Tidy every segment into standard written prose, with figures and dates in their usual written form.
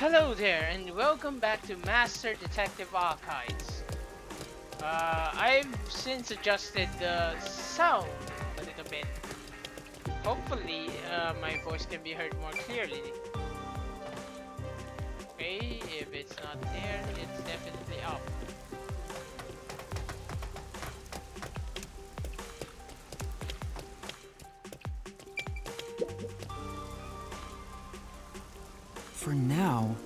Hello there, and welcome back to Master Detective Archives. I've since adjusted the sound a little bit. Hopefully, my voice can be heard more clearly. Okay, if it's not there, it's definitely up. For now,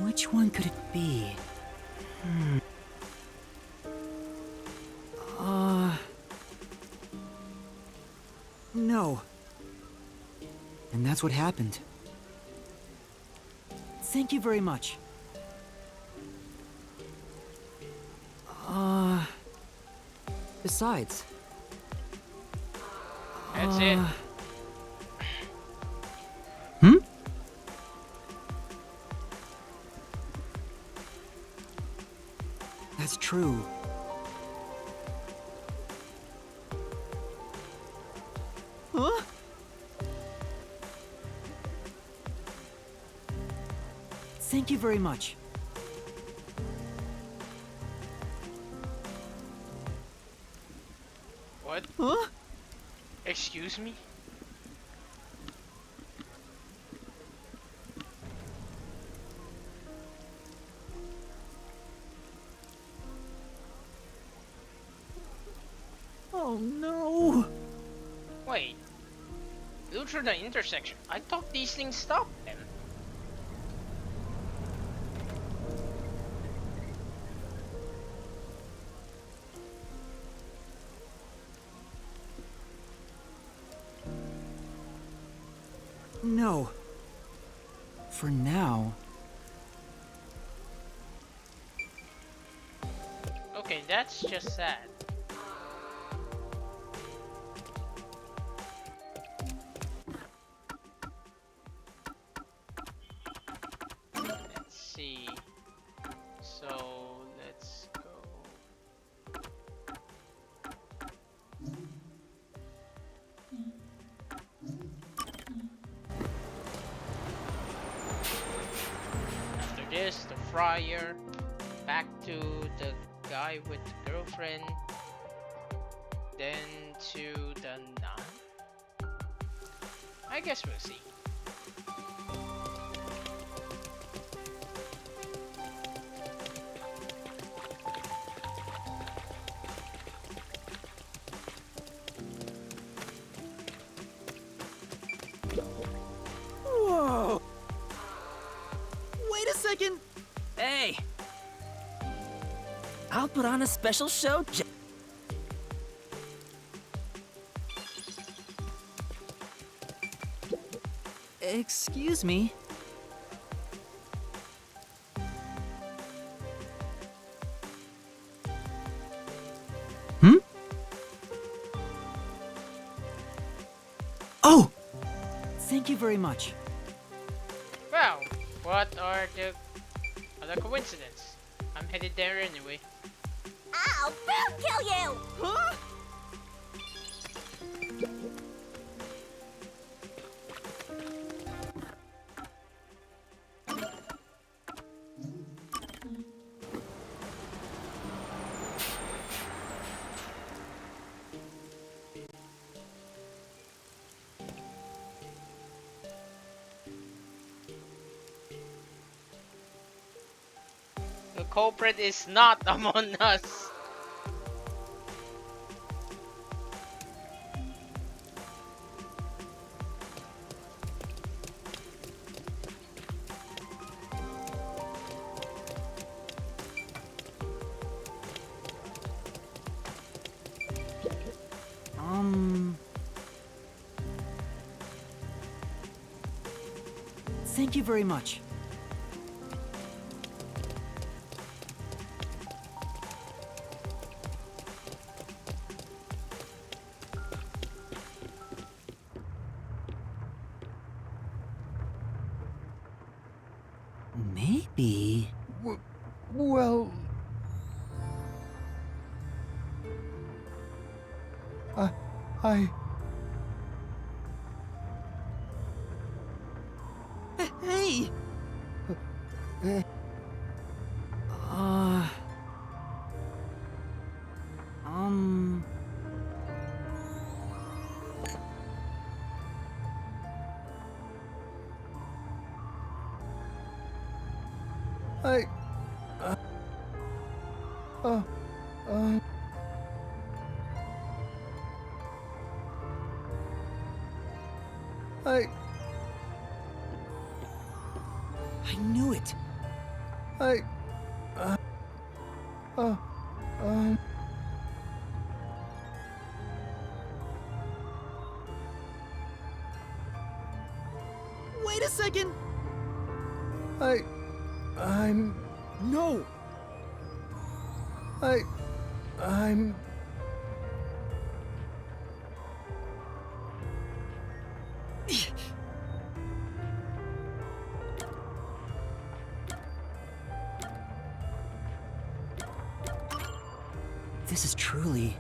which one could it be? No. And that's what happened. Thank you very much. Besides, That's it. Hmm? That's true. Huh? Thank you very much. What? Huh? Excuse me? Oh no! Wait. Look through the intersection. I thought these things stopped them. No. For now. Okay, that's just sad. Let's see. So let's go. After this, the friar. Back to the guy with the girlfriend. Then to the nun. I guess we'll see. Whoa! Wait a second! Hey! I'll put on a special show. Excuse me. Hmm? Oh! Thank you very much. Well, what are the other coincidences? I'm headed there anyway. I'll boom kill you! Huh? The culprit is not among us. Thank you very much. Maybe... Well... I... Hey! Eh, Uh... Um... I... Uh, uh... I... I knew it! I... Uh, um... Wait a second! I'm... No! I'm... This is truly...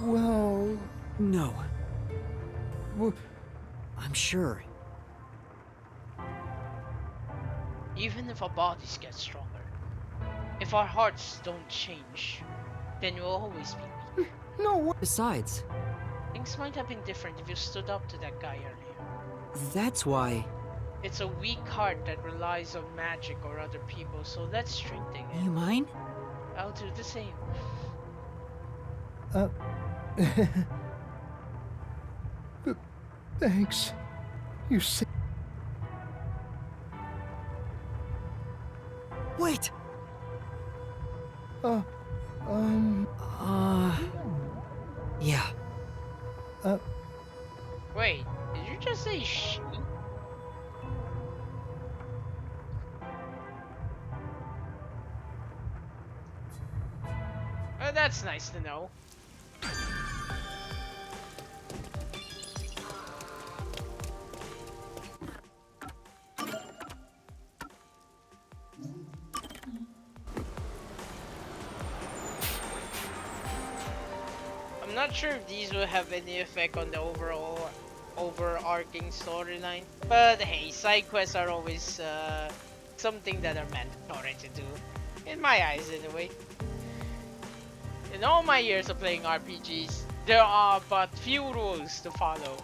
Well... No, w- I'm sure. Even if our bodies get stronger, if our hearts don't change, then we'll always be weak. No, what? Besides, Things might have been different if you stood up to that guy earlier. that's why... It's a weak heart that relies on magic or other people, so let's strengthen You it. mind? I'll do the same. Thanks. You see... Wait! Uh... Yeah. Wait, did you just say she? That's nice to know. I'm not sure if these will have any effect on the overall overarching storyline, but hey, side quests are always something that are mandatory to do, in my eyes anyway. In all my years of playing RPGs, there are but few rules to follow.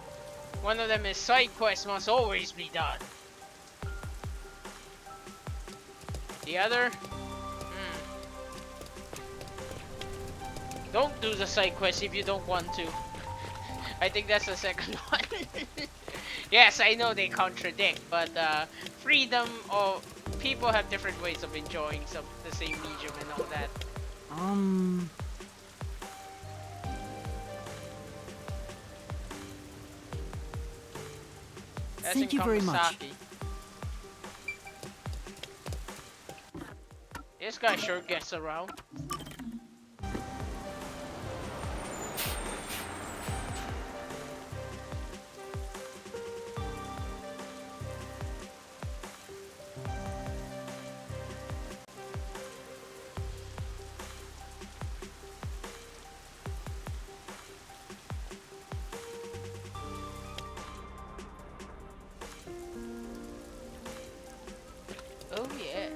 One of them is side quests must always be done. The other? Don't do the side quest if you don't want to. I think that's the second one. Yes, I know they contradict, but freedom of people have different ways of enjoying the same medium and all that. That's Thank in you very much. Kamasaki. This guy sure gets around. Oh yes.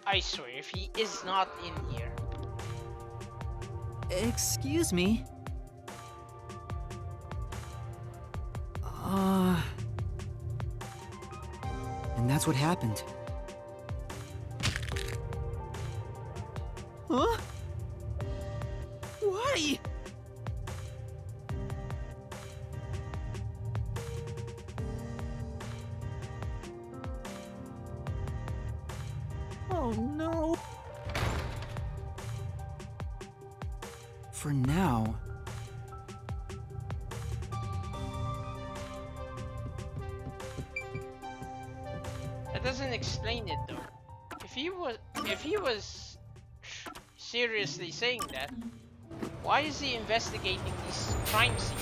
I swear, if he is not in here, Excuse me? And that's what happened. Huh? Why? Oh no. For now, that doesn't explain it though. If he was seriously saying that. Why is he investigating these crime scenes?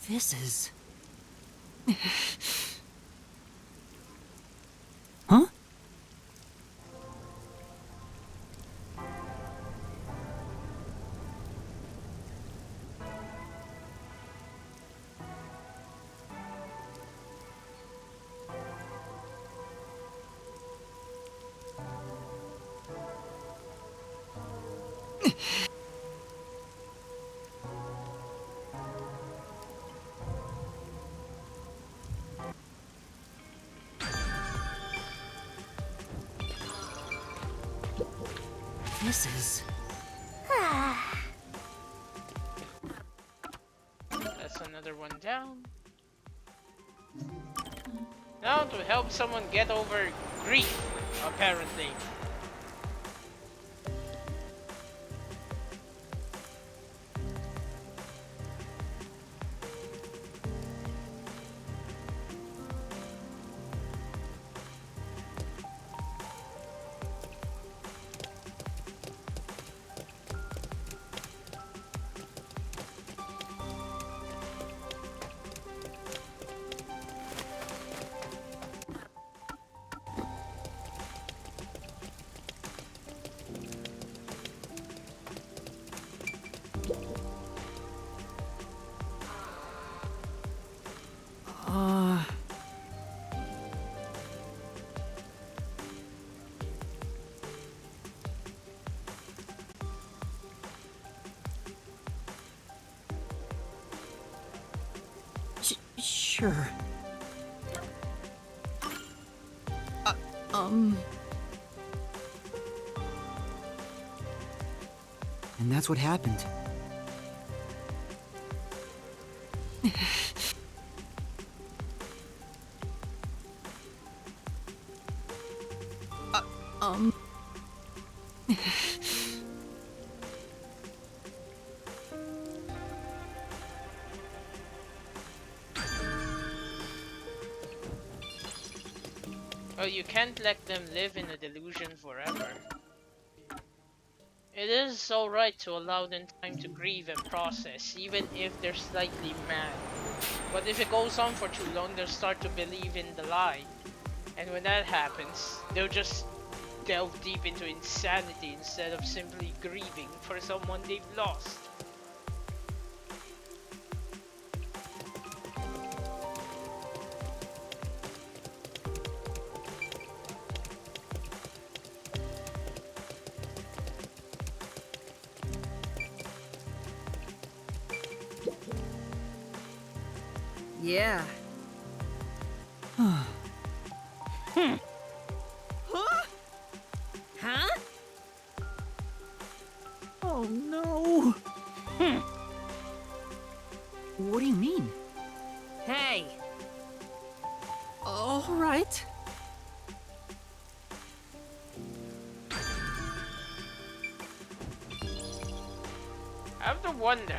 This is... Huh? This is... That's another one down. Now to help someone get over grief, apparently. Sure. And that's what happened. Uh, Well, you can't let them live in a delusion forever. It is alright to allow them time to grieve and process, even if they're slightly mad. But if it goes on for too long, they'll start to believe in the lie. And when that happens, they'll just delve deep into insanity instead of simply grieving for someone they've lost. Yeah. Huh? Oh no! What do you mean? Hey. All right. I have to wonder,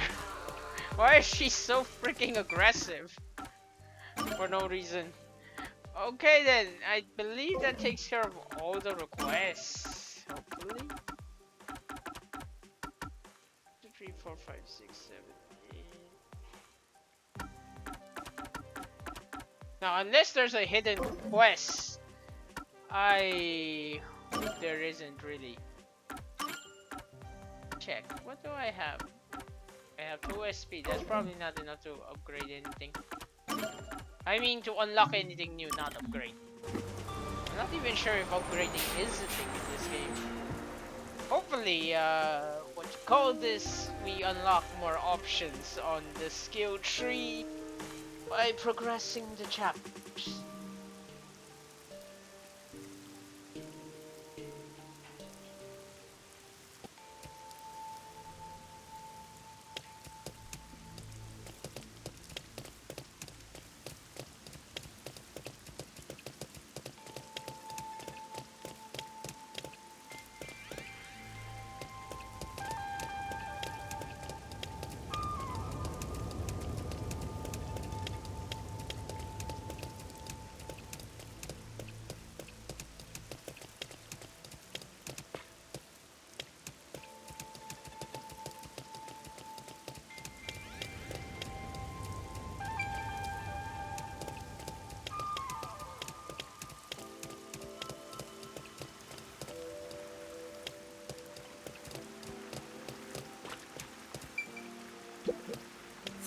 why is she so freaking aggressive? For no reason. Okay then, I believe that takes care of all the requests. Hopefully. 2, 3, 4, 5, 6, 7, 8. Now, unless there's a hidden quest, I hope there isn't really. Check. What do I have? I have 2 SP. That's probably not enough to upgrade anything. I mean to unlock anything new, not upgrade. I'm not even sure if upgrading is a thing in this game. Hopefully, what you call this, we unlock more options on the skill tree by progressing the chapters.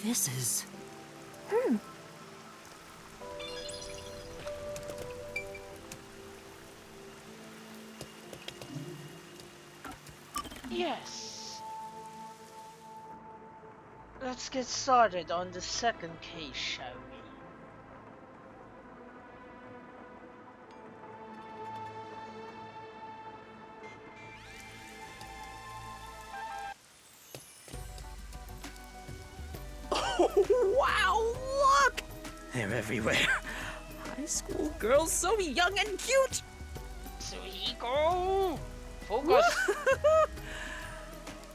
This is... Yes. Let's get started on the second case, shall we? Wow, look! They're everywhere. High school girls so young and cute! Suhiko! Focus!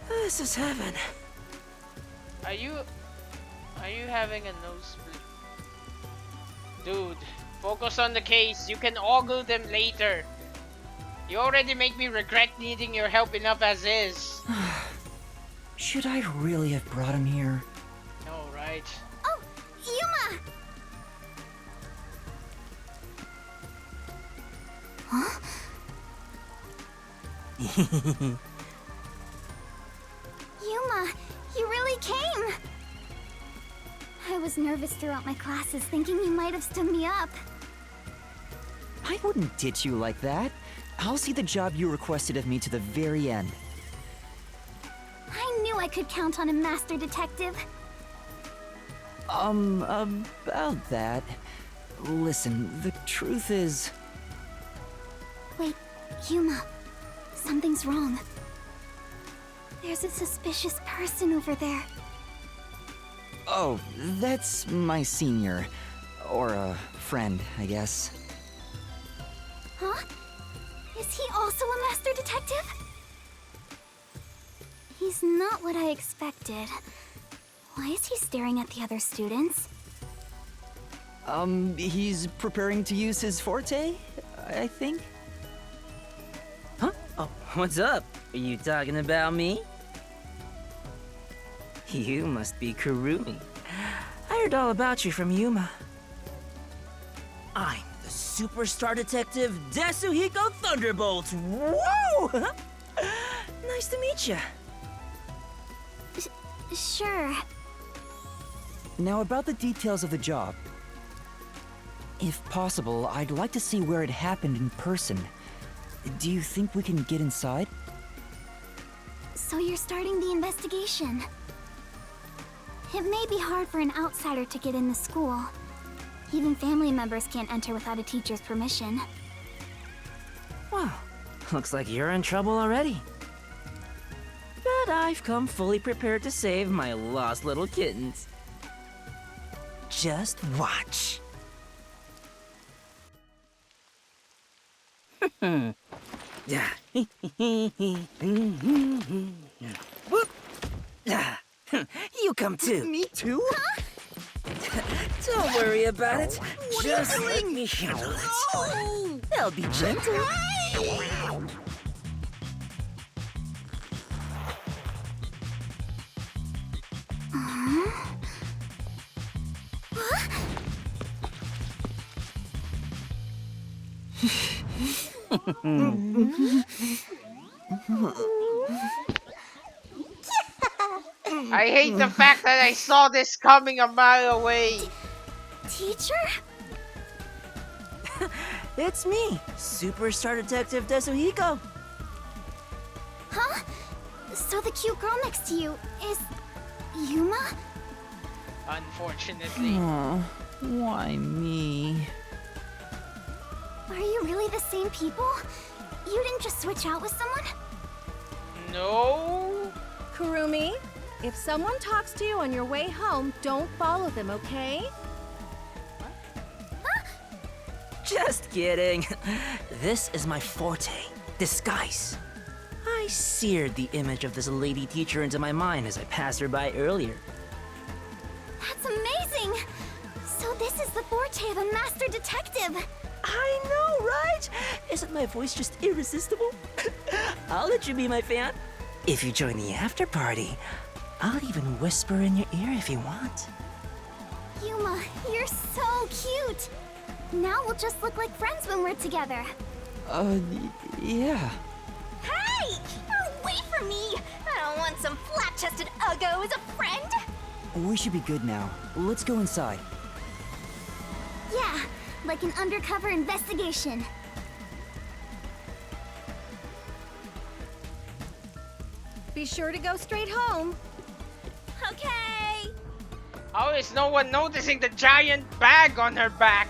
This is heaven. Are you having a nosebleed? Dude, focus on the case. You can ogle them later. You already make me regret needing your help enough as is. Should I really have brought him here? No, right? Oh, Yuuma! Huh? Yuuma, you really came! I was nervous throughout my classes, thinking you might have stood me up. I wouldn't ditch you like that. I'll see the job you requested of me to the very end. I knew I could count on a master detective. About that... Listen, the truth is... Wait, Yuuma, something's wrong. There's a suspicious person over there. Oh, that's my senior. Or a friend, I guess. Huh? Is he also a master detective? He's not what I expected. Why is he staring at the other students? He's preparing to use his forte, I think? Huh? Oh, what's up? Are you talking about me? You must be Kurumi. I heard all about you from Yuuma. I'm the superstar detective Desuhiko Thunderbolt. Whoa! Nice to meet you. Sure. Now about the details of the job. If possible, I'd like to see where it happened in person. Do you think we can get inside? So you're starting the investigation. It may be hard for an outsider to get in the school. Even family members can't enter without a teacher's permission. Well, looks like you're in trouble already. But I've come fully prepared to save my lost little kittens. Just watch. Yeah. Whoop. You come too. Me too? Don't worry about it. Just let me handle it. I'll be gentle. I hate the fact that I saw this coming a mile away. Teacher? It's me, Superstar Detective Desuhiko. Huh? So the cute girl next to you is... Yuuma? Unfortunately. Aw, why me? Are you really the same people? You didn't just switch out with someone? No. Kurumi, if someone talks to you on your way home, don't follow them, okay? Just kidding. This is my forte, disguise. I seared the image of this lady teacher into my mind as I passed her by earlier. That's amazing! So this is the forte of a master detective! I know, right? Isn't my voice just irresistible? I'll let you be my fan. If you join the after party, I'll even whisper in your ear if you want. Yuuma, you're so cute! Now we'll just look like friends when we're together. Yeah. Hey! Away from me! I don't want some flat-chested uggo as a friend! We should be good now. Let's go inside. Yeah, like an undercover investigation. Be sure to go straight home. Okay. How is no one noticing the giant bag on her back?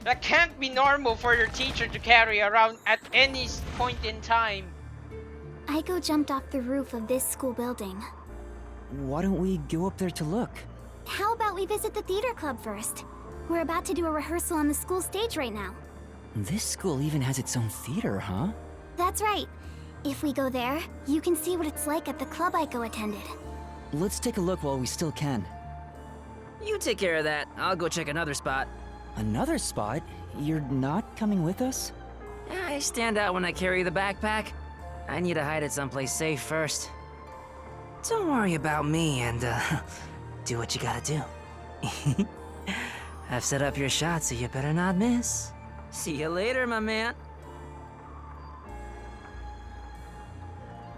That can't be normal for your teacher to carry around at any point in time. Aiko jumped off the roof of this school building. Why don't we go up there to look? How about we visit the theater club first? We're about to do a rehearsal on the school stage right now. This school even has its own theater, huh? That's right. If we go there, you can see what it's like at the club Aiko attended. Let's take a look while we still can. You take care of that. I'll go check another spot. Another spot? You're not coming with us? I stand out when I carry the backpack. I need to hide it someplace safe first. Don't worry about me and, do what you gotta do. I've set up your shot, so you better not miss. See you later, my man.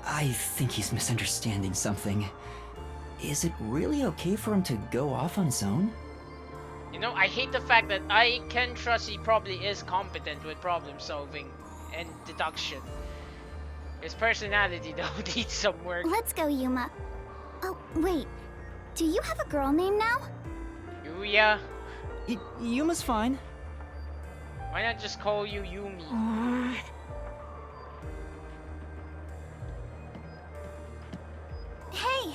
I think he's misunderstanding something. Is it really okay for him to go off on his own? You know, I hate the fact that I can trust he probably is competent with problem solving and deduction. His personality though needs some work. Let's go, Yuuma. Oh, wait. Do you have a girl name now? Yuya, Yuma's fine. why not just call you Yumi? Hey!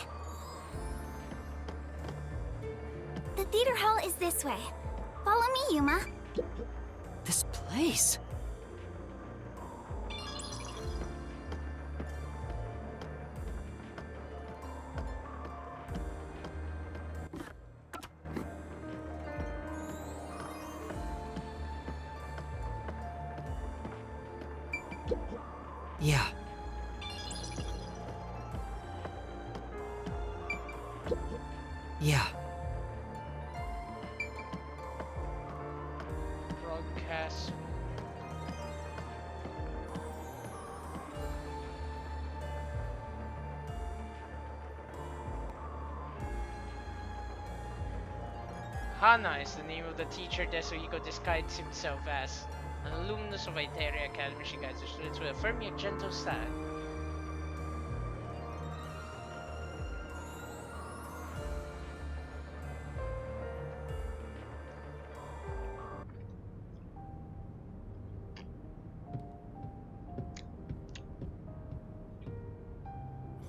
The theater hall is this way. Follow me, Yuuma. This place. Yeah. Yeah. Broadcast. Hana is the name of the teacher Desuhiko disguised himself as. An alumnus of Iteria Academy, she guides her students with a firm yet gentle style.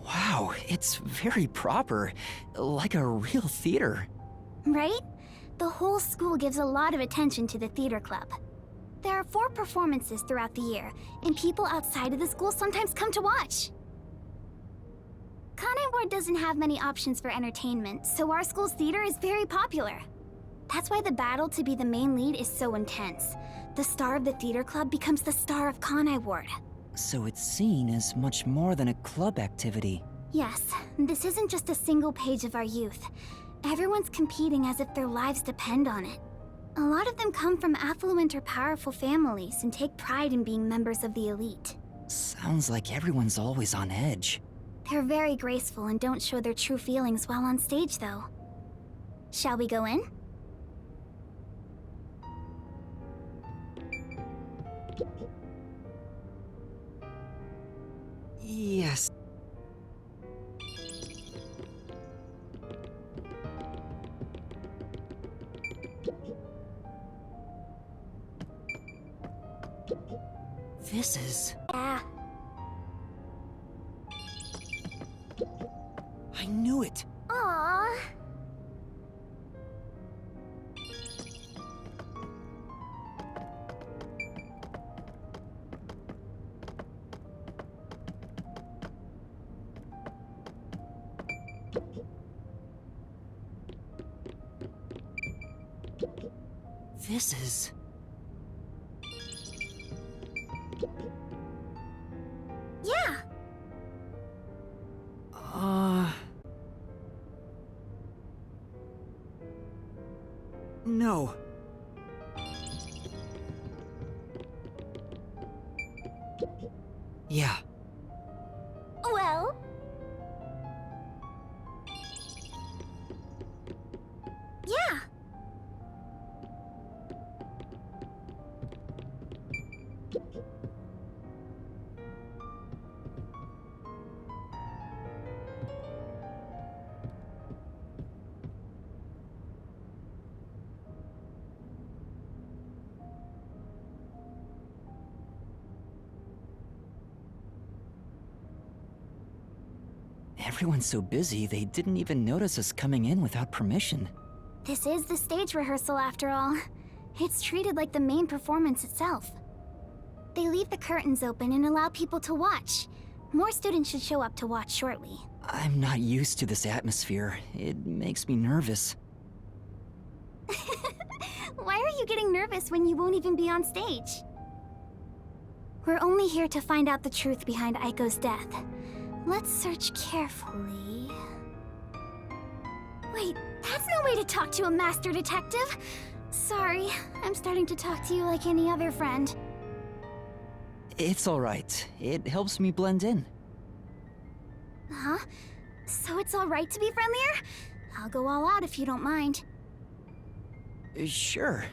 Wow, it's very proper. Like a real theater. Right? The whole school gives a lot of attention to the theater club. There are 4 performances throughout the year, and people outside of the school sometimes come to watch. Kanai Ward doesn't have many options for entertainment, so our school's theater is very popular. That's why the battle to be the main lead is so intense. The star of the theater club becomes the star of Kanai Ward. So it's seen as much more than a club activity. Yes, this isn't just a single page of our youth. Everyone's competing as if their lives depend on it. A lot of them come from affluent or powerful families and take pride in being members of the elite. Sounds like everyone's always on edge. They're very graceful and don't show their true feelings while on stage, though. Shall we go in? Yes. This is... Yeah. I knew it! Aww. This is... Yeah. No. Yeah. Well, Everyone's so busy, they didn't even notice us coming in without permission. This is the stage rehearsal after all. It's treated like the main performance itself. They leave the curtains open and allow people to watch. More students should show up to watch shortly. I'm not used to this atmosphere. It makes me nervous. Why are you getting nervous when you won't even be on stage? We're only here to find out the truth behind Aiko's death. Let's search carefully. Wait, that's no way to talk to a master detective! Sorry, I'm starting to talk to you like any other friend. It's alright. It helps me blend in. Huh? So it's alright to be friendlier? I'll go all out if you don't mind. Sure.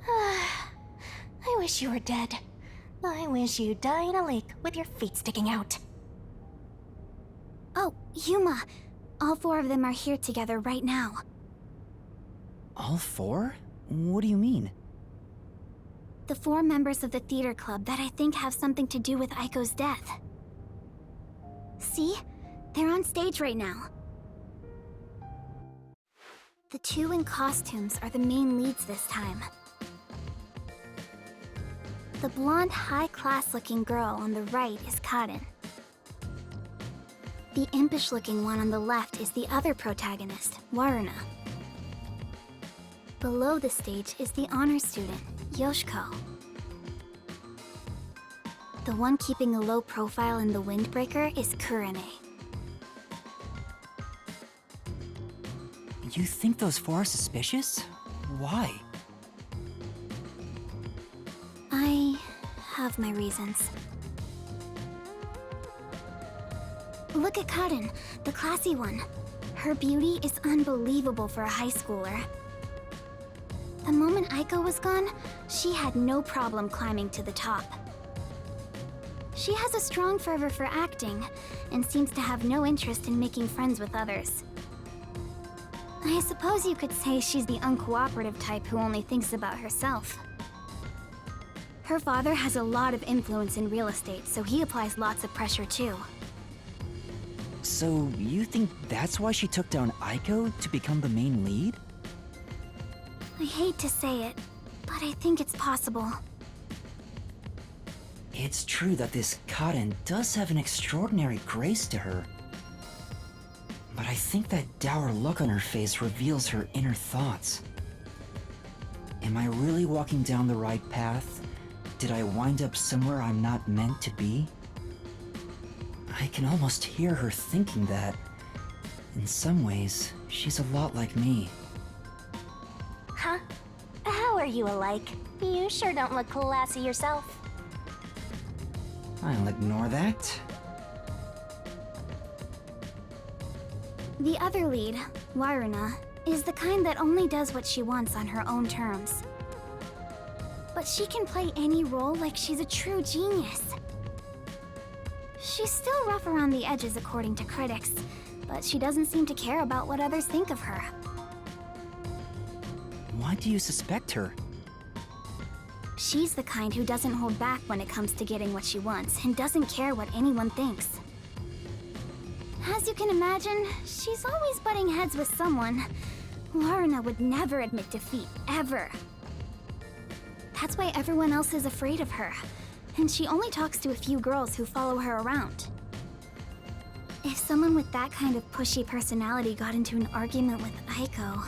I wish you were dead. I wish you'd die in a lake with your feet sticking out. Oh, Yuuma. All four of them are here together right now. All four? What do you mean? The four members of the theater club that I think have something to do with Aiko's death. See? They're on stage right now. The two in costumes are the main leads this time. The blonde, high-class-looking girl on the right is Karin. The impish-looking one on the left is the other protagonist, Waruna. Below the stage is the honor student, Yoshiko. The one keeping a low profile in the windbreaker is Kurene. You think those four are suspicious? Why? I have my reasons. Look at Karin, the classy one. Her beauty is unbelievable for a high schooler. The moment Aiko was gone, she had no problem climbing to the top. She has a strong fervor for acting, and seems to have no interest in making friends with others. I suppose you could say she's the uncooperative type who only thinks about herself. Her father has a lot of influence in real estate, so he applies lots of pressure too. So, you think that's why she took down Aiko to become the main lead? I hate to say it, but I think it's possible. It's true that this Karin does have an extraordinary grace to her. But I think that dour look on her face reveals her inner thoughts. Am I really walking down the right path? Did I wind up somewhere I'm not meant to be? I can almost hear her thinking that. In some ways, she's a lot like me. Huh? How are you alike? You sure don't look classy yourself. I'll ignore that. The other lead, Waruna, is the kind that only does what she wants on her own terms. But she can play any role like she's a true genius. She's still rough around the edges according to critics, but she doesn't seem to care about what others think of her. Why do you suspect her? She's the kind who doesn't hold back when it comes to getting what she wants and doesn't care what anyone thinks. As you can imagine, she's always butting heads with someone. Waruna would never admit defeat, ever. That's why everyone else is afraid of her, and she only talks to a few girls who follow her around. If someone with that kind of pushy personality got into an argument with Aiko...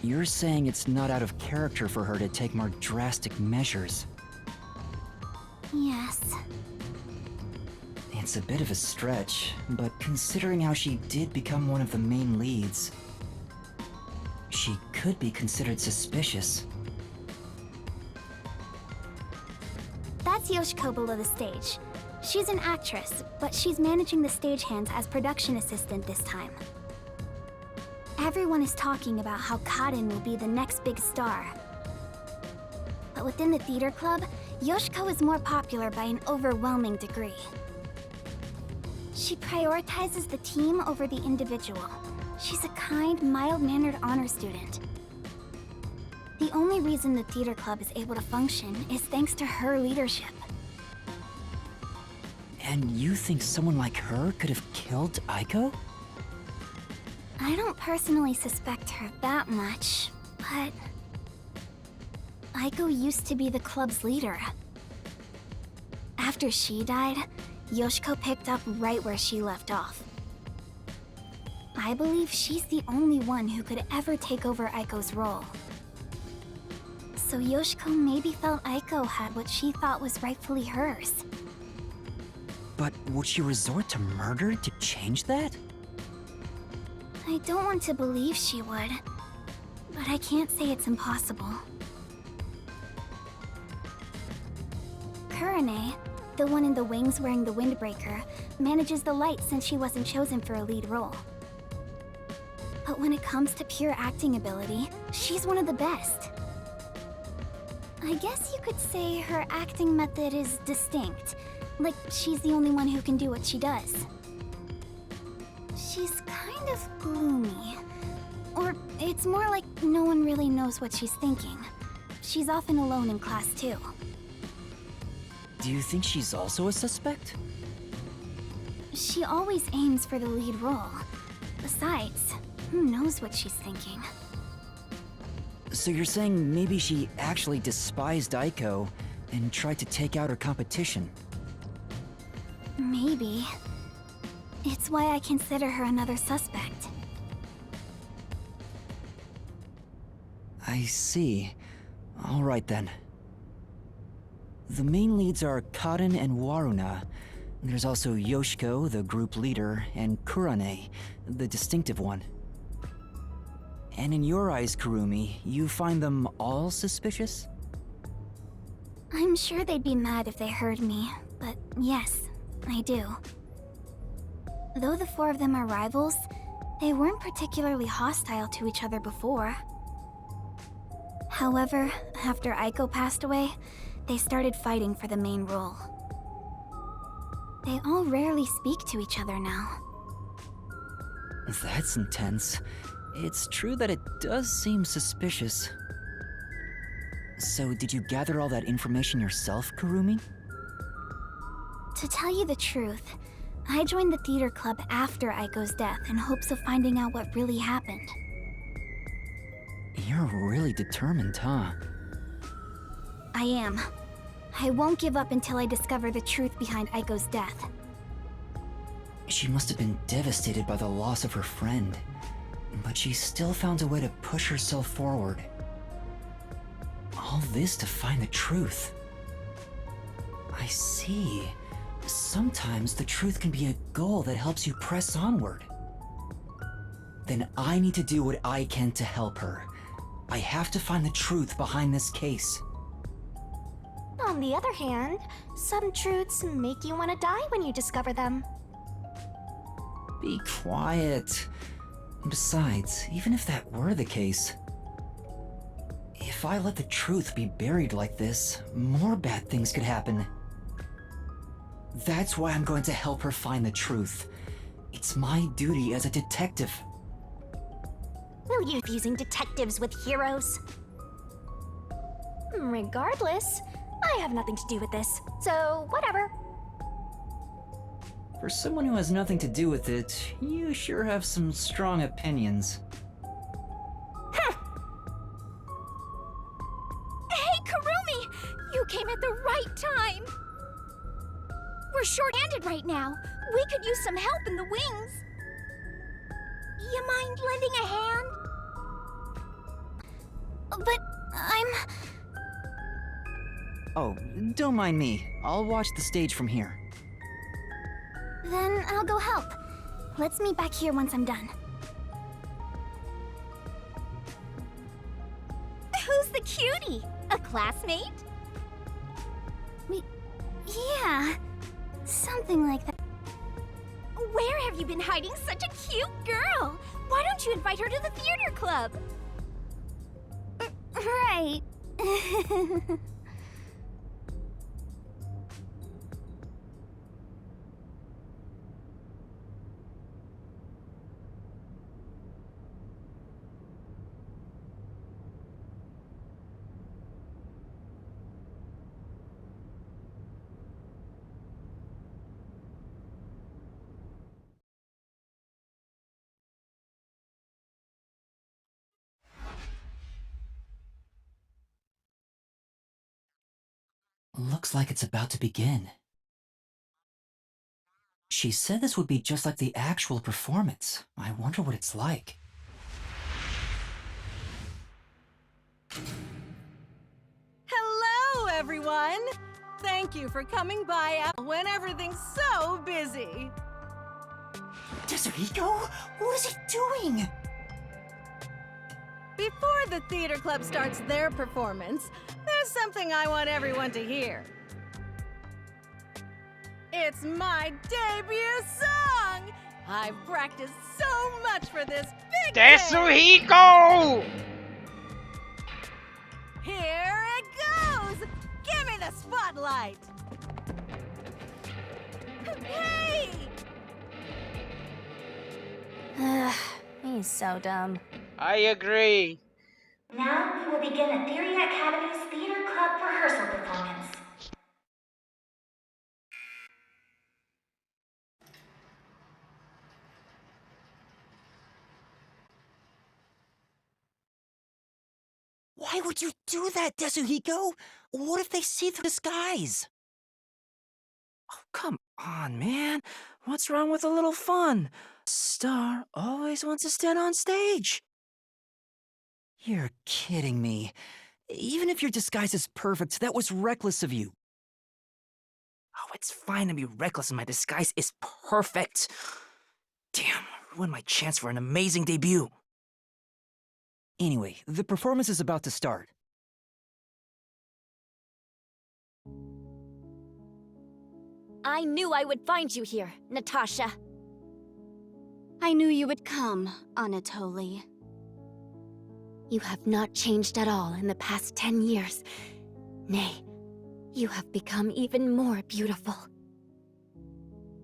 You're saying it's not out of character for her to take more drastic measures. Yes. It's a bit of a stretch, but considering how she did become one of the main leads, she could be considered suspicious. That's Yoshiko below the stage. She's an actress, but she's managing the stagehands as production assistant this time. Everyone is talking about how Karin will be the next big star. But within the theater club, Yoshiko is more popular by an overwhelming degree. She prioritizes the team over the individual. She's a kind, mild-mannered honor student. The only reason the theater club is able to function is thanks to her leadership. And you think someone like her could have killed Aiko? I don't personally suspect her that much, but... Aiko used to be the club's leader. After she died, Yoshiko picked up right where she left off. I believe she's the only one who could ever take over Aiko's role. So Yoshiko maybe felt Aiko had what she thought was rightfully hers. But would she resort to murder to change that? I don't want to believe she would, but I can't say it's impossible. Kurane, the one in the wings wearing the windbreaker, manages the light since she wasn't chosen for a lead role. But when it comes to pure acting ability, she's one of the best. I guess you could say her acting method is distinct, like she's the only one who can do what she does. She's kind of gloomy. Or it's more like no one really knows what she's thinking. She's often alone in class too. Do you think she's also a suspect? She always aims for the lead role. Besides, who knows what she's thinking? So you're saying maybe she actually despised Aiko and tried to take out her competition? Maybe. It's why I consider her another suspect. I see. All right then. The main leads are Karen and Waruna. There's also Yoshiko, the group leader, and Kurane, the distinctive one. And in your eyes, Kurumi, you find them all suspicious? I'm sure they'd be mad if they heard me, but yes, I do. Though the four of them are rivals, they weren't particularly hostile to each other before. However, after Aiko passed away, they started fighting for the main role. They all rarely speak to each other now. That's intense. It's true that it does seem suspicious. So did you gather all that information yourself, Kurumi? To tell you the truth, I joined the theater club after Aiko's death in hopes of finding out what really happened. You're really determined, huh? I am. I won't give up until I discover the truth behind Aiko's death. She must have been devastated by the loss of her friend, but she still found a way to push herself forward. All this to find the truth. I see. Sometimes the truth can be a goal that helps you press onward. Then I need to do what I can to help her. I have to find the truth behind this case. On the other hand, some truths make you want to die when you discover them. Be quiet. Besides, even if that were the case, if I let the truth be buried like this, more bad things could happen. That's why I'm going to help her find the truth. It's my duty as a detective. Will you be using detectives with heroes? Regardless, I have nothing to do with this, so whatever. For someone who has nothing to do with it, you sure have some strong opinions. Hey, Kurumi! You came at the right time! We're short-handed right now. We could use some help in the wings. You mind lending a hand? But I'm... Oh, don't mind me. I'll watch the stage from here. Then I'll go help. Let's meet back here once I'm done. Who's the cutie? A classmate? Yeah, something like that. Where have you been hiding such a cute girl? Why don't you invite her to the theater club? Right. Looks like it's about to begin. She said this would be just like the actual performance. I wonder what it's like. Hello, everyone! Thank you for coming by when everything's so busy. Tetsuhiko? What is he doing? Before the theater club starts their performance, there's something I want everyone to hear. It's my debut song! I've practiced so much for this big day. Tetsuhiko! Here it goes! Give me the spotlight! Hey! Ugh, he's so dumb. I agree. Now we will begin Etheria Academy's Theater Club rehearsal performance. Why would you do that, Tetsuhiko? What if they see through the disguise? Oh, come on, man. What's wrong with a little fun? Star always wants to stand on stage. You're kidding me. Even if your disguise is perfect, that was reckless of you. Oh, it's fine to be reckless and my disguise is perfect. Damn, ruined my chance for an amazing debut. Anyway, the performance is about to start. I knew I would find you here, Natasha. I knew you would come, Anatoly. You have not changed at all in the past 10 years. Nay, you have become even more beautiful.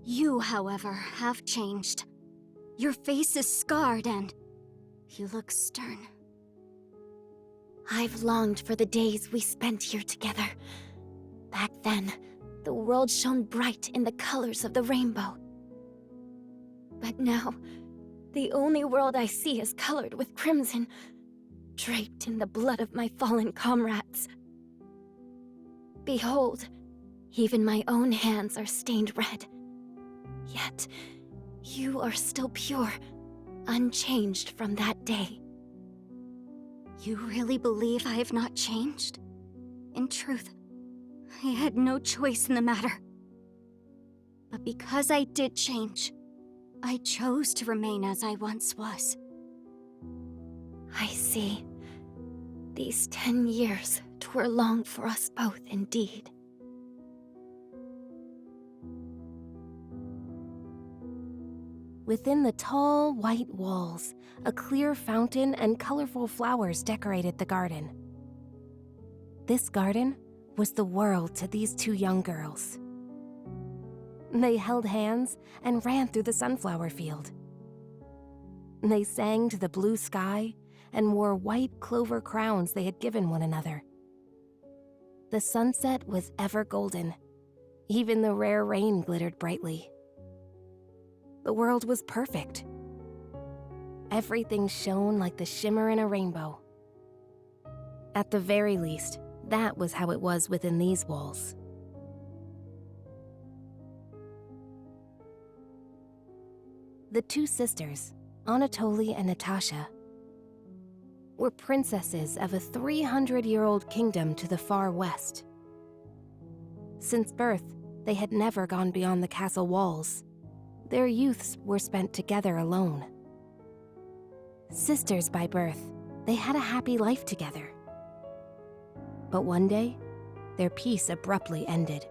You, however, have changed. Your face is scarred and you look stern. I've longed for the days we spent here together. Back then, the world shone bright in the colors of the rainbow. But now, the only world I see is colored with crimson, draped in the blood of my fallen comrades. Behold, even my own hands are stained red. Yet, you are still pure, unchanged from that day. You really believe I have not changed? In truth, I had no choice in the matter. But because I did change, I chose to remain as I once was. I see. These 10 years were long for us both indeed. Within the tall, white walls, a clear fountain and colorful flowers decorated the garden. This garden was the world to these two young girls. They held hands and ran through the sunflower field. They sang to the blue sky and wore white clover crowns they had given one another. The sunset was ever golden. Even the rare rain glittered brightly. The world was perfect. Everything shone like the shimmer in a rainbow. At the very least, that was how it was within these walls. The two sisters, Anatoly and Natasha, were princesses of a 300-year-old kingdom to the far west. Since birth, they had never gone beyond the castle walls. Their youths were spent together alone. Sisters by birth, they had a happy life together. But one day, their peace abruptly ended.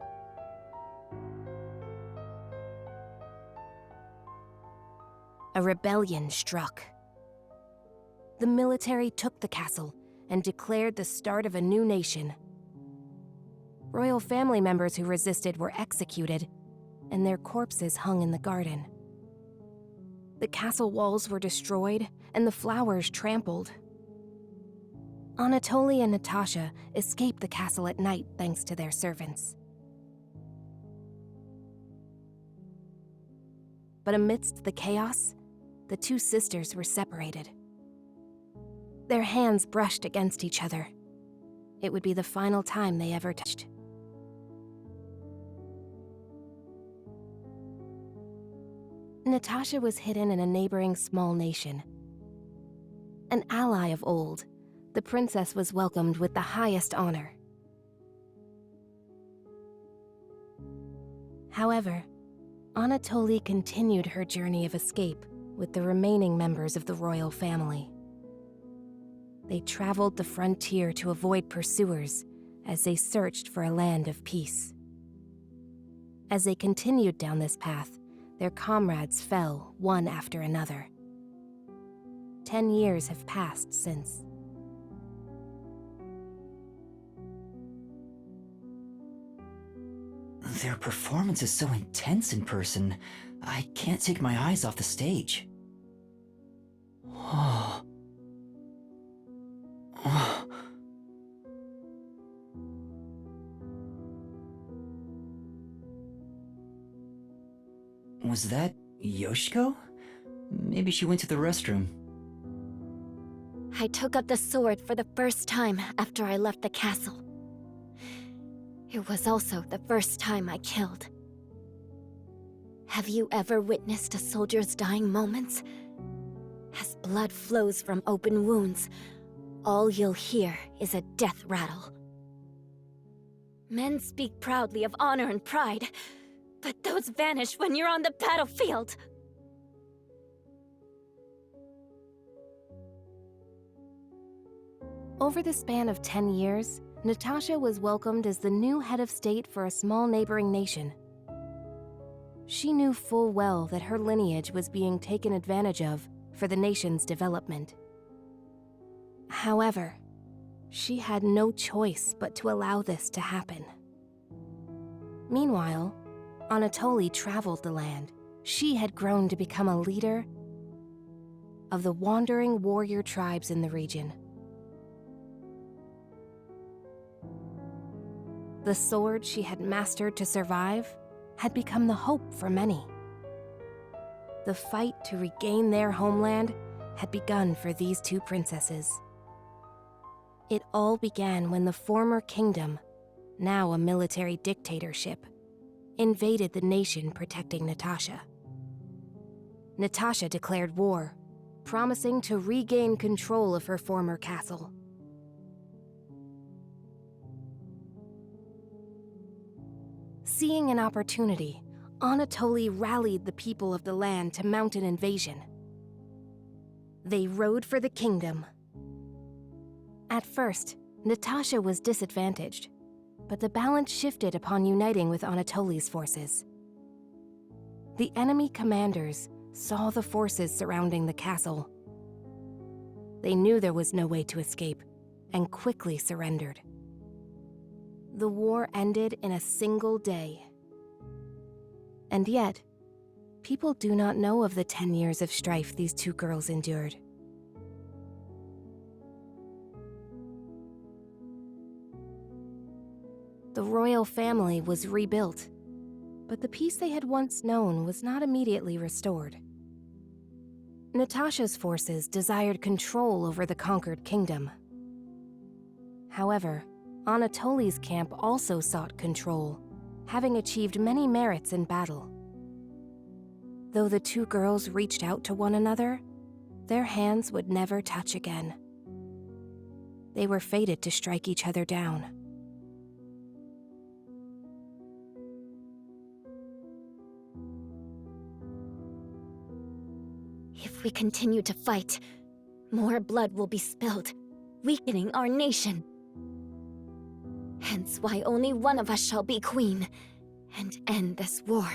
A rebellion struck. The military took the castle and declared the start of a new nation. Royal family members who resisted were executed, and their corpses hung in the garden. The castle walls were destroyed, and the flowers trampled. Anatoly and Natasha escaped the castle at night thanks to their servants. But amidst the chaos, the two sisters were separated. Their hands brushed against each other. It would be the final time they ever touched. Natasha was hidden in a neighboring small nation. An ally of old, the princess was welcomed with the highest honor. However, Anatoly continued her journey of escape with the remaining members of the royal family. They traveled the frontier to avoid pursuers as they searched for a land of peace. As they continued down this path, their comrades fell one after another. 10 years have passed since. Their performance is so intense in person, I can't take my eyes off the stage. Oh. Oh. Was that Yoshiko? Maybe she went to the restroom. I took up the sword for the first time after I left the castle. It was also the first time I killed. Have you ever witnessed a soldier's dying moments? As blood flows from open wounds, all you'll hear is a death rattle. Men speak proudly of honor and pride, but those vanish when you're on the battlefield. Over the span of 10 years, Natasha was welcomed as the new head of state for a small neighboring nation. She knew full well that her lineage was being taken advantage of for the nation's development. However, she had no choice but to allow this to happen. Meanwhile, Anatoly traveled the land. She had grown to become a leader of the wandering warrior tribes in the region. The sword she had mastered to survive had become the hope for many. The fight to regain their homeland had begun for these two princesses. It all began when the former kingdom, now a military dictatorship, invaded the nation protecting Natasha. Natasha declared war, promising to regain control of her former castle. Seeing an opportunity, Anatoly rallied the people of the land to mount an invasion. They rode for the kingdom. At first, Natasha was disadvantaged, but the balance shifted upon uniting with Anatoly's forces. The enemy commanders saw the forces surrounding the castle. They knew there was no way to escape, and quickly surrendered. The war ended in a single day. And yet, people do not know of the 10 years of strife these two girls endured. The royal family was rebuilt, but the peace they had once known was not immediately restored. Natasha's forces desired control over the conquered kingdom. However, Anatoly's camp also sought control, having achieved many merits in battle. Though the two girls reached out to one another, their hands would never touch again. They were fated to strike each other down. If we continue to fight, more blood will be spilled, weakening our nation. Hence why only one of us shall be queen and end this war.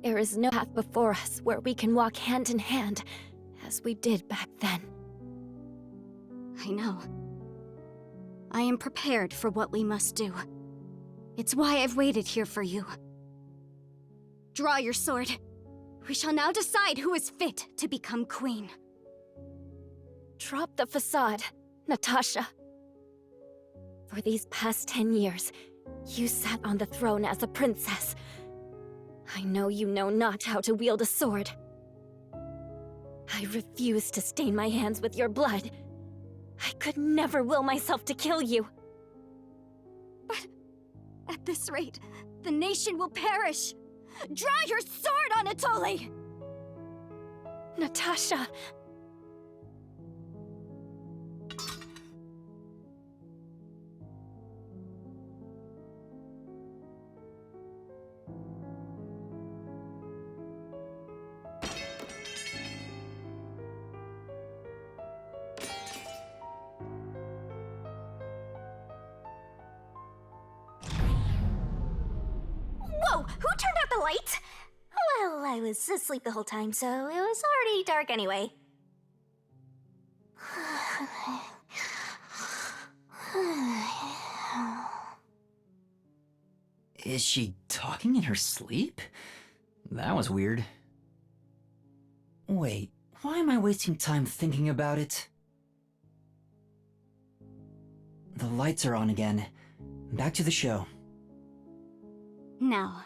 There is no path before us where we can walk hand in hand as we did back then. I know. I am prepared for what we must do. It's why I've waited here for you. Draw your sword. We shall now decide who is fit to become queen. Drop the facade, Natasha. For these past 10 years, you sat on the throne as a princess. I know you know not how to wield a sword. I refuse to stain my hands with your blood. I could never will myself to kill you. But at this rate, the nation will perish. Draw your sword, Anatoly! Natasha! Whoa! Who turned out the lights? Well, I was asleep the whole time, so it was already dark anyway. Is she talking in her sleep? That was weird. Wait, why am I wasting time thinking about it? The lights are on again. Back to the show. Now,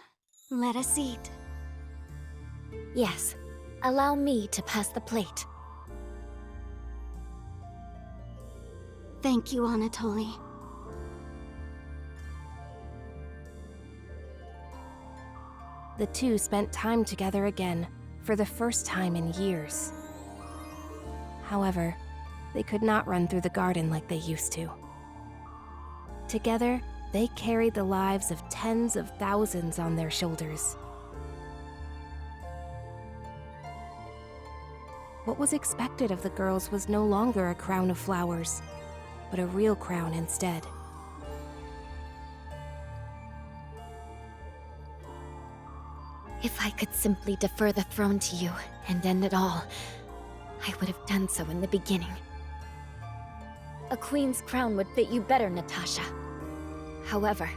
let us eat. Yes, allow me to pass the plate. Thank you, Anatoly. The two spent time together again, for the first time in years. However, they could not run through the garden like they used to. Together, they carried the lives of tens of thousands on their shoulders. What was expected of the girls was no longer a crown of flowers, but a real crown instead. If I could simply defer the throne to you and end it all, I would have done so in the beginning. A queen's crown would fit you better, Natasha. However,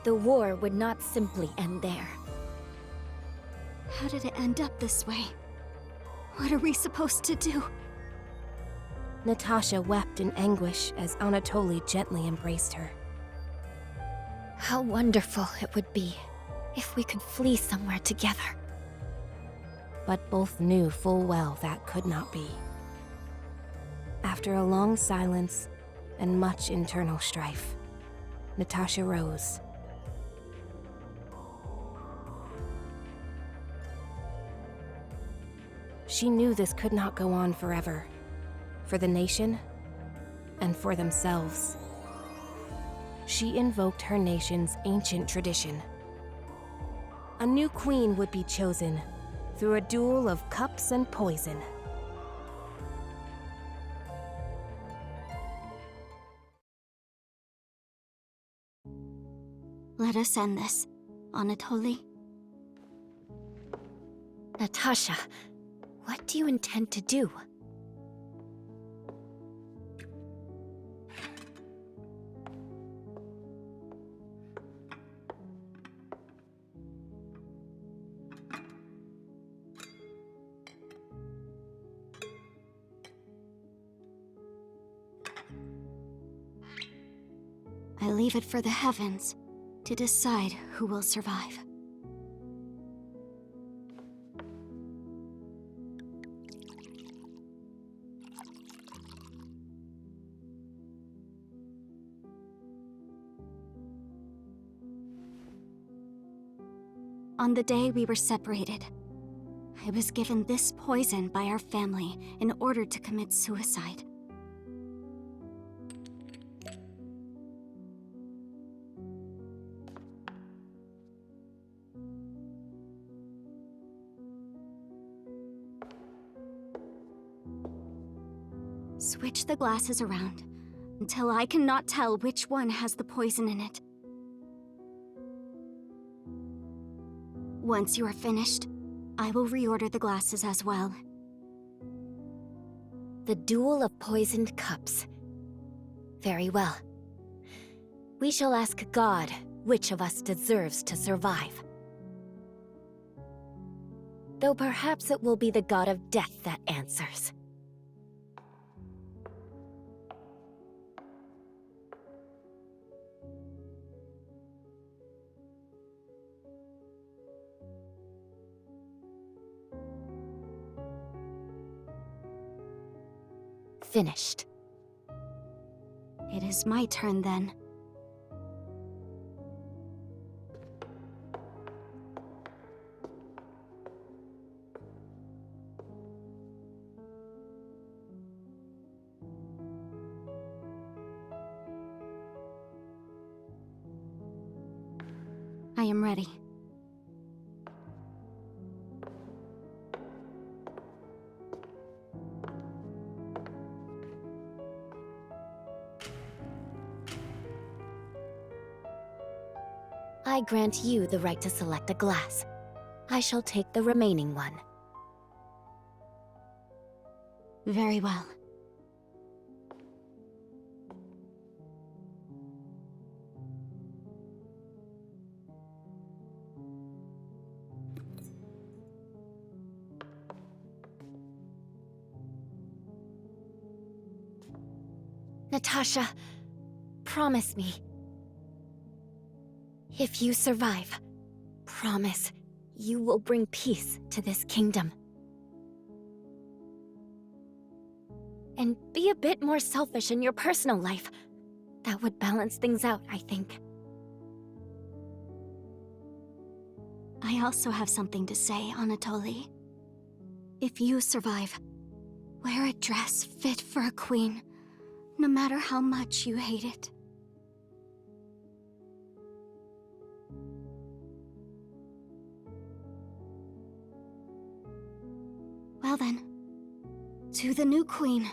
the war would not simply end there. How did it end up this way? What are we supposed to do? Natasha wept in anguish as Anatoly gently embraced her. How wonderful it would be if we could flee somewhere together. But both knew full well that could not be. After a long silence and much internal strife, Natasha rose. She knew this could not go on forever, for the nation and for themselves. She invoked her nation's ancient tradition. A new queen would be chosen through a duel of cups and poison. Let us end this, Anatoly. Natasha, what do you intend to do? I leave it for the heavens to decide who will survive. On the day we were separated, I was given this poison by our family in order to commit suicide. Switch the glasses around until I cannot tell which one has the poison in it. Once you are finished, I will reorder the glasses as well. The duel of poisoned cups. Very well. We shall ask God which of us deserves to survive. Though perhaps it will be the god of death that answers. Finished. It is my turn then. I am ready. I grant you the right to select a glass. I shall take the remaining one. Very well. Natasha, promise me. If you survive, promise you will bring peace to this kingdom. And be a bit more selfish in your personal life. That would balance things out, I think. I also have something to say, Anatoly. If you survive, wear a dress fit for a queen, no matter how much you hate it. Well then, to the new queen.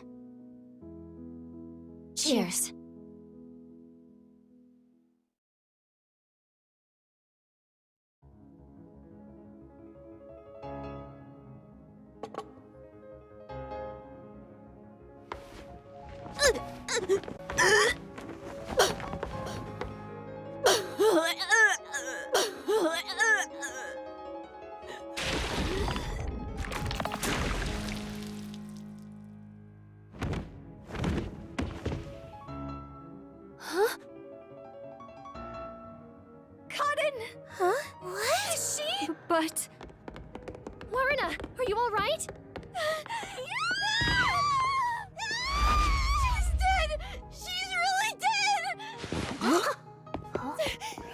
Cheers. Huh? Cotton! Huh? What? Is she? But... Lorna, are you alright? She's dead! She's really dead!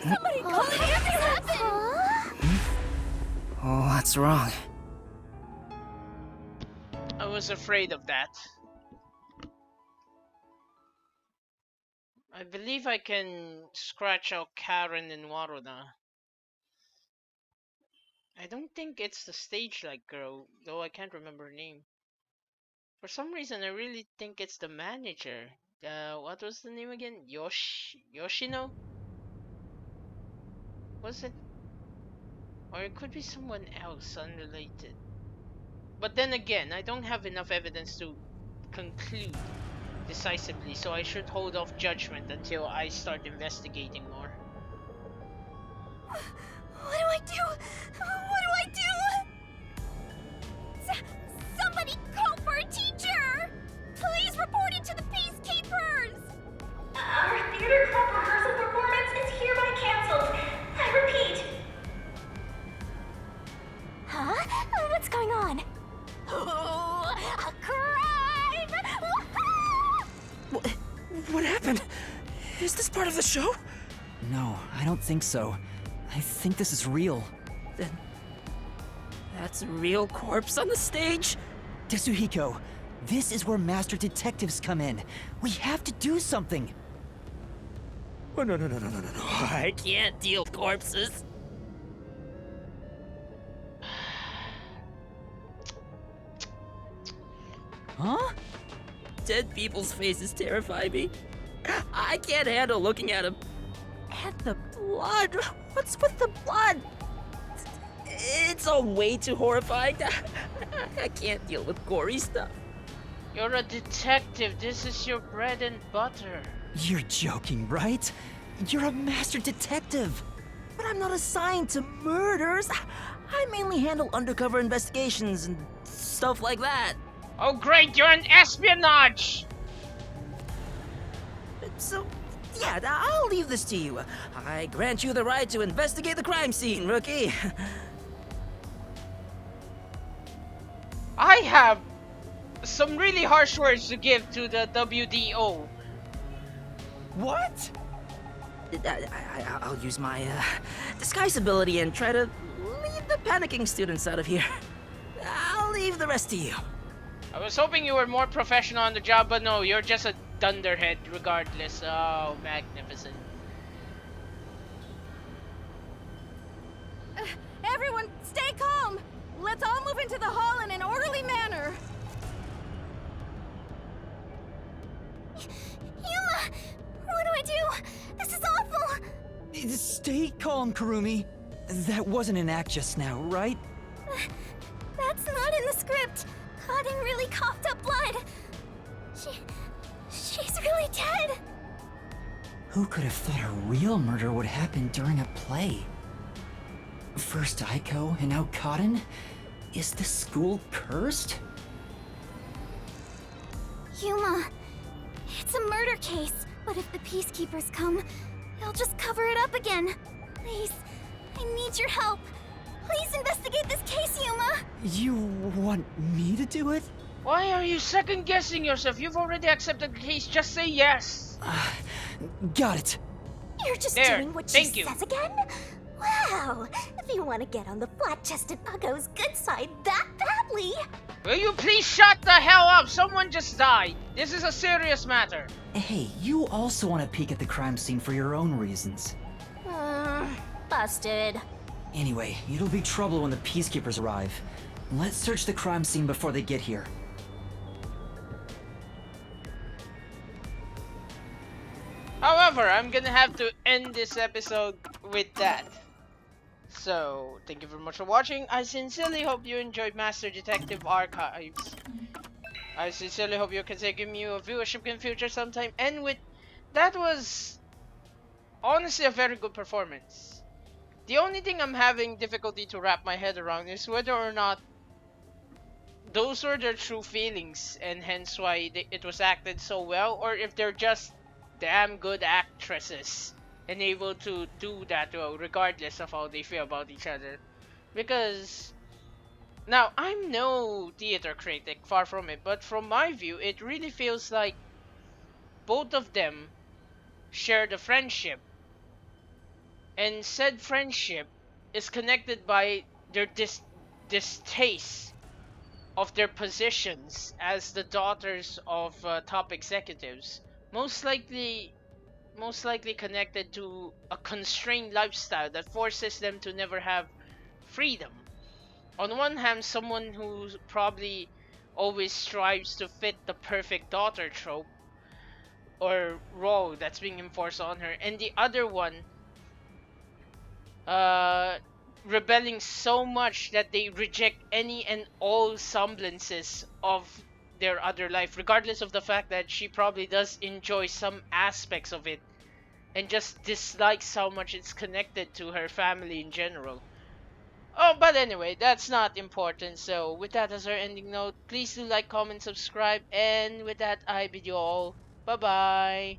Somebody call the ambulance! Oh, what's wrong? I was afraid of that. I believe I can scratch out Karen and Waruna. I don't think it's the stage-like girl, though I can't remember her name. For some reason, I really think it's the manager. What was the name again? Yoshino? Was it? Or it could be someone else unrelated. But then again, I don't have enough evidence to conclude decisively, so I should hold off judgment until I start investigating more. What do I do? What do I do? Somebody call for a teacher! Please report it to the peacekeepers! Our theater club rehearsal performance is hereby canceled. I repeat. Huh? What's going on? Oh, a crime! What happened? Is this part of the show? No, I don't think so. I think this is real. Then... that's a real corpse on the stage? Tetsuhiko, this is where Master Detectives come in. We have to do something. Oh, no. I can't deal with corpses. Huh? Dead people's faces terrify me. I can't handle looking at them. And the blood. What's with the blood? It's all way too horrifying. I can't deal with gory stuff. You're a detective. This is your bread and butter. You're joking, right? You're a master detective. But I'm not assigned to murders. I mainly handle undercover investigations and stuff like that. Oh great, you're an espionage! So, yeah, I'll leave this to you. I grant you the right to investigate the crime scene, rookie. I have some really harsh words to give to the WDO. What? I'll use my disguise ability and try to lead the panicking students out of here. I'll leave the rest to you. I was hoping you were more professional on the job, but no, you're just a dunderhead regardless. Oh, magnificent. Stay calm, Kurumi. That wasn't an act just now, right? That's not in the script. Kaden really coughed up blood. She's really dead. Who could have thought a real murder would happen during a play? First Aiko and now Kaden? Is the school cursed? Yuuma, it's a murder case, but if the peacekeepers come, they'll just cover it up again. Please, I need your help. Please investigate this case, Yuuma. You want me to do it? Why are you second guessing yourself? You've already accepted the case. Just say yes. Got it. You're just There, doing what thank she you. says again? Wow, if you want to get on the flat-chested Ugo's good side that badly. Will you please shut the hell up? Someone just died. This is a serious matter. Hey, you also want to peek at the crime scene for your own reasons. Busted. Anyway, it'll be trouble when the peacekeepers arrive. Let's search the crime scene before they get here. However, I'm gonna have to end this episode with that. So, thank you very much for watching. I sincerely hope you enjoyed Master Detective Archives. I sincerely hope you can give me a viewership in future sometime. And with that was honestly a very good performance. The only thing I'm having difficulty to wrap my head around is whether or not those were their true feelings and hence why it was acted so well, or if they're just damn good actresses and able to do that well regardless of how they feel about each other. Because now I'm no theater critic, far from it, but from my view it really feels like both of them shared a friendship, and said friendship is connected by their distaste of their positions as the daughters of top executives, most likely connected to a constrained lifestyle that forces them to never have freedom. On one hand, someone who probably always strives to fit the perfect daughter trope or role that's being enforced on her, and the other one uh rebelling so much that they reject any and all semblances of their other life, regardless of the fact that she probably does enjoy some aspects of it and just dislikes how much it's connected to her family in general. Oh, but anyway, that's not important. So with that as our ending note, please do like, comment, subscribe, and with that I bid you all bye bye.